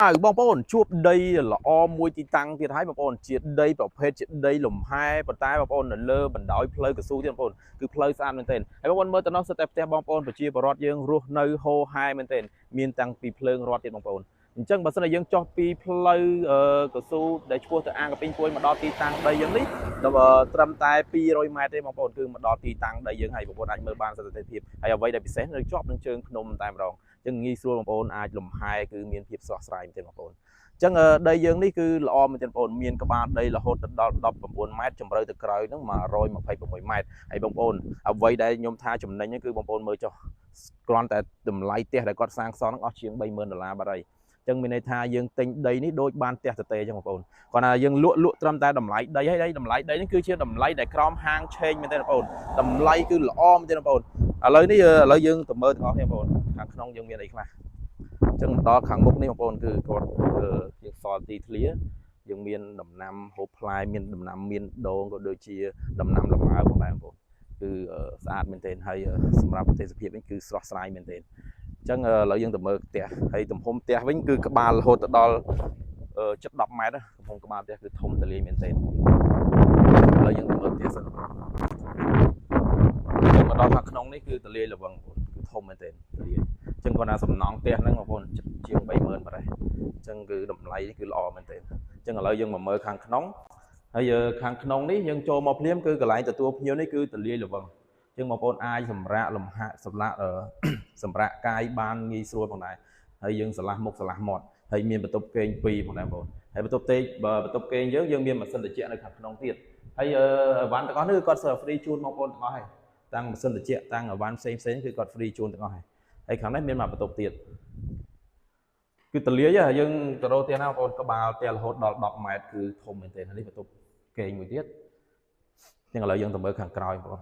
បងប្អូនជួបដីល្អមួយទីតាំងទៀតហើយបងប្អូនជាដីប្រភេទជាដីលំហែប៉ុន្តែបងប្អូននៅលើបណ្ដោយផ្លូវកស៊ូទៀតបងប្អូនគឺផ្លូវស្អាតមែនទែនហើយបងប្អូនមើលទៅនោះសិតតែផ្ទះបងប្អូនប្រជាពលរដ្ឋយើងរស់នៅហូរហែមែនទែនមានតាំងពីភ្លើងរត់ទៀតបងប្អូនអញ្ចឹងបើសិនជាយើងចុះពីផ្លូវកស៊ូដែលឆ្ពោះទៅអាងកពីងពួយមកដល់ទីតាំងដីយើងនេះត្រឹមតែ200ម៉ែត្រទេបងប្អូនគឺមកដល់ទីតាំងដីយើងហើយបងប្អូនអាចមើលបានសន្តិភាពហើយអ្វីដែលពិសេសនៅជាប់នឹងជើងភ្នំតែម្ដងចឹងងាយស្រួលបងប្អូនអាចលំហែគឺមានភាពស្រស់ស្រាយមែនទេបងប្អូនចឹងដីយើងនេះគឺល្អមែនទេបងប្អូនមានក្បាលដីរហូតដល់19ម៉ែត្រជម្រៅទៅក្រោយហ្នឹង126ម៉ែត្រហើយបងប្អូនអ្វីដែលខ្ញុំថាចំណេញហ្នឹងគឺបងប្អូនមើលចុះគ្រាន់តែតម្លៃផ្ទះដែលគាត់សាងសង់ហ្នឹងអស់ជាង$30,000បាត់ហើយចឹងមានន័យថាយើងទិញដីនេះដូចបានផ្ទះទទេចឹងបងប្អូនគាត់ថាយើងលក់ត្រឹមតែតម្លៃដីហើយតម្លៃដីនេះគឺជាតម្លៃដែលក្រោមហាងឆេងមែនទេបងប្អូនតម្លៃគឺល្អមែនទេបងប្អូនឥឡូវយើងទៅមើលទាំងអស់គ្នាបងប្អូនខាងក្នុងយើងមានអីខ្លះចឹងដល់ខាងមុខនេះបងប្អូនគឺគាត់យើងសល់ទីធ្លាយើងមានដំណាំហូបផ្លែមានដំណាំមានដូងក៏ដូចជាដំណាំលម៉ើផងដែរបងប្អូនគឺស្អាតមែនទែនហើយសម្រាប់ទេសភាពនេះគឺស្រស់ស្រាយមែនទែនអញ្ចឹងឥឡូវយើងទៅមើលផ្ទះហើយទំហំផ្ទះវិញគឺក្បាលរហូតដល់ជិត10ម៉ែត្រទំហំក្បាលផ្ទះគឺធំទូលាយមែនទែនឥឡូវយើងទៅមើលផ្ទះសិនយើងមកដល់ខាងក្នុងនេះគឺទូលាយល្វឹងបងប្អូនគឺធំមែនទែនទូលាយអញ្ចឹងគាត់ថាសំណង់ផ្ទះហ្នឹងបងប្អូនជាង30,000បាត់ហើយអញ្ចឹងគឺតម្លៃគឺល្អមែនទែនអញ្ចឹងឥឡូវយើងមកមើលខាងក្នុងហើយខាងក្នុងនេះយើងចូលមកភ្លាមគឺកន្លែងទទួលភ្ញៀវនេះគឺទូលាយល្វឹងអញ្ចឹងបងប្អូនអាចសម្រាកលំហាត់សម្រាកកាយបានងាយស្រួលផងដែរហើយយើងឆ្លាស់មុខឆ្លាស់មាត់ហើយមានបន្ទប់គេង2ផងដែរបងប្អូនហើយបន្ទប់គេងយើងមានម៉ាស៊ីនត្រជាក់នៅខាងក្នុងទៀតហើយអីវ៉ាន់ទាំងអស់នេះគាត់ free ជូនបងប្អូនទាំងអស់ហើយតាំងម៉ាស៊ីនត្រជាក់តាំងអីវ៉ាន់ផ្សេងគឺគាត់ free ជូនទាំងអស់ហើយខាងនេះមានមកបន្ទប់ទៀតគឺទលាយយើងទៅរកផ្ទះណាបងប្អូនក្បាលផ្ទះរហូតដល់10ម៉ែត្រគឺធំមែនទែននេះបន្ទប់គេងមួយទៀតអញ្ចឹងឥឡូវយើងទៅមើលខាងក្រោយបងប្អូន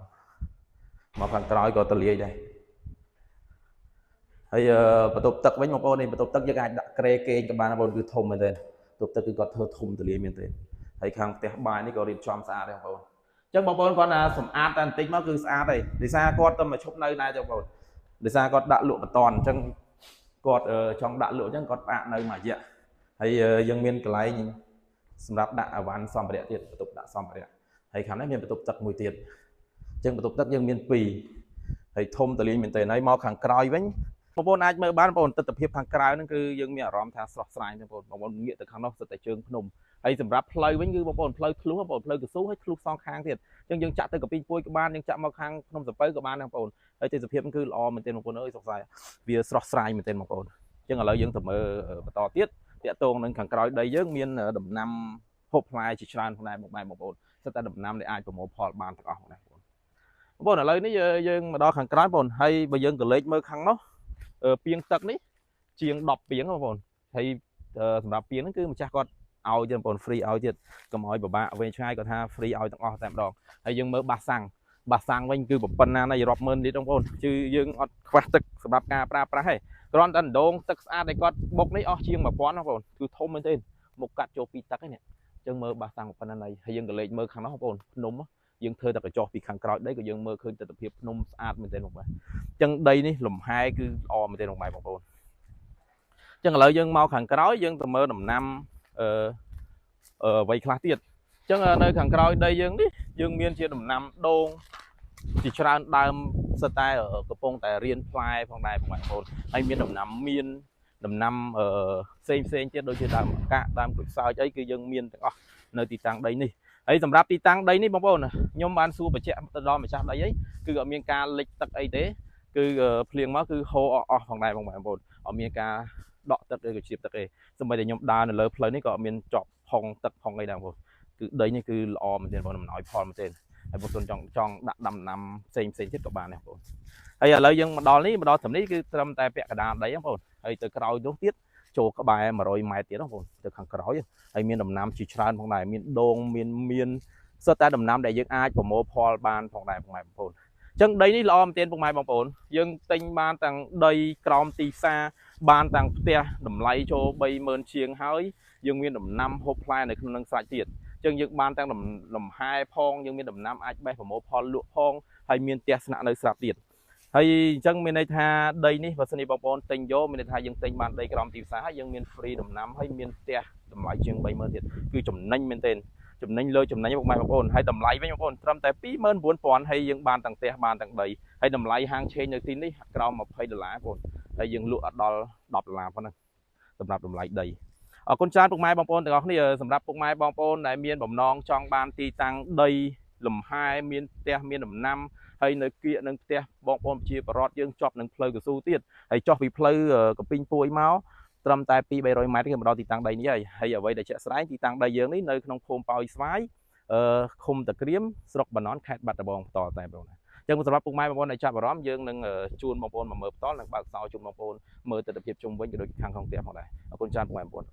មកខាងក្រោយក៏ទលាយដែរហើយបន្ទប់ទឹកវិញបងប្អូននេះបន្ទប់ទឹកយើងអាចដាក់ក្រែគេងក៏បានបងប្អូនគឺធំមែនទែនបន្ទប់ទឹកគឺគាត់ធ្វើធំទលាយមែនទែនហើយខាងផ្ទះបាយនេះក៏រៀបចំស្អាតដែរបងប្អូនអញ្ចឹងបងប្អូនគាត់ថាសម្អាតតែបន្តិចមកគឺស្អាតហើយដោយសារគាត់ទៅមកឈប់នៅដែរទេបងប្អូនដោយសារគាត់ដាក់លក់បន្តអញ្ចឹងគាត់ចង់ដាក់លក់អញ្ចឹងគាត់ផ្អាកនៅមួយរយៈហើយយើងមានកន្លែងសម្រាប់ដាក់អវ៉ាន់សម្ភារៈទៀតបន្ទប់ដាក់សម្ភារៈហើយខាងនេះមានបន្ទប់ទឹកមួយទៀតអញ្ចឹងបន្ទប់ទឹកយើងមាន2ហើយធំទលាយមែនទែនហើយមកខាងក្រោយវិញបងប្អូនអាចមើលបានបងប្អូនទិដ្ឋភាពខាងក្រៅហ្នឹងគឺយើងមានអារម្មណ៍ថាស្រស់ស្រាយទេបងប្អូនងាកទៅខាងនោះសិតតែជើងភ្នំហើយសម្រាប់ផ្លូវវិញគឺបងប្អូនផ្លូវធ្លុះបងប្អូនផ្លូវកស៊ូហើយធ្លុះសងខាងទៀតអញ្ចឹងយើងចាក់ទៅកពីងពួយក៏បានយើងចាក់មកខាងភ្នំសំពៅក៏បានដែរបងប្អូនហើយទេសភាពគឺល្អមែនទែនបងប្អូនអើយសុខស្រាយវាស្រស់ស្រាយមែនទែនបងប្អូនអញ្ចឹងឥឡូវយើងទៅមើលបន្តទៀតតាក់ទងនឹងខាងក្រោយដីយើងមានដំណាំហូបផ្លែជាច្រើនផងដែរបងប្អូនសិតតែដំណាំដែលអាចប្រមូលផលបានទាំងអស់ផងដែរបងប្អូនឥឡូវនេះយើងមកដល់ខាងក្រោយបងប្អូនហើយបើយើងក៏លេចមើលខាងនោះពាងទឹកនេះជាង10ពាងបងប្អូនហើយសម្រាប់ពាងហ្នឹងគឺម្ចាស់គាត់ឲ្យទៀតបងប្អូន free ឲ្យទៀតកុំឲ្យពិបាកវែងឆ្ងាយគាត់ថា free ឲ្យទាំងអស់តែម្ដងហើយយើងមើលបាសសាំងវិញគឺប៉ុណ្ណាណៃរាប់ម៉ឺនលីត្របងប្អូនគឺយើងអត់ខ្វះទឹកសម្រាប់ការប្រើប្រាស់ទេគ្រាន់តែដងទឹកស្អាតដែលគាត់បុកនេះអស់ជាង1000បងប្អូនគឺធំមែនទេមុខកាត់ចូលពីទឹកហ្នឹងអញ្ចឹងមើលបាសសាំងប៉ុណ្ណាណៃហើយយើងក៏លេចមើលខាងនោះបងប្អូនភ្នំយើងធ្វើតែកញ្ចោះពីខាងក្រោយដីក៏យើងមើលឃើញទិដ្ឋភាពភ្នំស្អាតមែនទេបងប្អូនអញ្ចឹងដីនេះលំហែគឺល្អមែនទេបងប្អូនអញ្ចឹងឥឡូវយើងមកខាងក្រោយយើងទៅមើលដំណាំអ្វីខ្លះទៀតអញ្ចឹងនៅខាងក្រោយដីយើងនេះយើងមានជាដំណាំដូងជាច្រើនដើមសិតតែកំពុងតែរៀនផ្លែផងដែរបងប្អូនហើយមានដំណាំផ្សេងទៀតដូចជាដើមកាក់ដើមក្រូចសើចអីគឺយើងមានទាំងអស់នៅទីតាំងដីនេះហើយសម្រាប់ទីតាំងដីនេះបងប្អូនខ្ញុំបានសួរបញ្ជាក់ទៅដល់ម្ចាស់ដីអីគឺអត់មានការលិចទឹកអីទេគឺភ្លៀងមកគឺហូរអស់ផងដែរបងប្អូនអត់មានការដក់ទឹកឬក៏ជ្រាបទឹកទេសូម្បីតែខ្ញុំដើរនៅលើផ្លូវនេះក៏អត់មានជាប់ផុងទឹកផុងអីដែរបងប្អូនគឺដីនេះគឺល្អមែនទេបងអំណោយផលមែនទេហើយបងប្អូនចង់ដាក់ដំណាំផ្សេងទៀតក៏បានដែរបងប្អូនហើយឥឡូវយើងមកដល់ត្រឹមនេះគឺត្រឹមតែពាក់កណ្ដាលដីបងប្អូនហើយទៅក្រោយនោះទៀតចូលក្បែរ100ម៉ែត្រទៀតបងប្អូនទៅខាងក្រោយហើយមានដំណាំជាច្រើនផងដែរមានដូងមានសិតតែដំណាំដែលយើងអាចប្រមូលផលបានផងដែរបងប្អូនអញ្ចឹងដីនេះល្អមែនទែនបងប្អូនយើងទិញបានទាំងដីក្រោមទីផ្សារបានទាំងផ្ទះតម្លៃចូល30,000ជាងហើយយើងមានដំណាំហូបផ្លែនៅក្នុងនឹងស្រេចទៀតអញ្ចឹងយើងបានទាំងលំហែផងយើងមានដំណាំអាចបេះប្រមូលផលលក់ផងហើយមានផ្ទះស្នាក់នៅស្រាប់ទៀត ហើយអញ្ចឹងមានន័យថាដីនេះបើសិនជាបងប្អូនទិញយកមានន័យថាយើងទិញបានដីក្រោមទីផ្សារហើយយើងមាន free ដំណាំហើយមានផ្ទះតម្លៃជាង 30000 ទៀតគឺចំណេញមែនទែនចំណេញលើចំណេញបងប្អូនហើយតម្លៃវិញបងប្អូនត្រឹមតែ 29000 ហើយយើងបានទាំងផ្ទះបានទាំងដីហើយតម្លៃហាងឆេងនៅទីនេះក្រោម$20បងប្អូនហើយយើងលក់អត់ដល់$10ប៉ុណ្ណឹងសម្រាប់តម្លៃដីអរគុណច្រើនពុកម៉ែបងប្អូនទាំងអស់គ្នាសម្រាប់ពុកម៉ែបងប្អូនដែលមានបំណងចង់បានទីតាំងដីលំហែមានផ្ទះមានដំណាំហើយនៅគៀកនឹងផ្ទះបងប្អូនជាបរដ្ឋយើងជាប់នឹងផ្លូវកស៊ូទៀតហើយចុះពីផ្លូវកពីងពួយមកត្រឹមតែ200-300ម៉ែត្រគឺមកដល់ទីតាំងដីនេះហើយអ្វីដែលជាក់ស្ដែងទីតាំងដីយើងនេះនៅក្នុងភូមិប៉ោយស្វាយឃុំតាក្រៀមស្រុកបាណន់ខេត្តបាត់ដំបងបន្តតែបងប្អូនចឹងសម្រាប់ពុកម៉ែបងប្អូនដែលចាប់អារម្មណ៍យើងនឹងជូនបងប្អូនមកមើលផ្ទាល់និងបើកសោជូនបងប្អូនមើលទស្សនវិជ្ជាជុំវិញក៏ដូចខាងក្នុងផ្ទះផងដែរអរគុណច្រើនពុកម៉ែបងប្អូន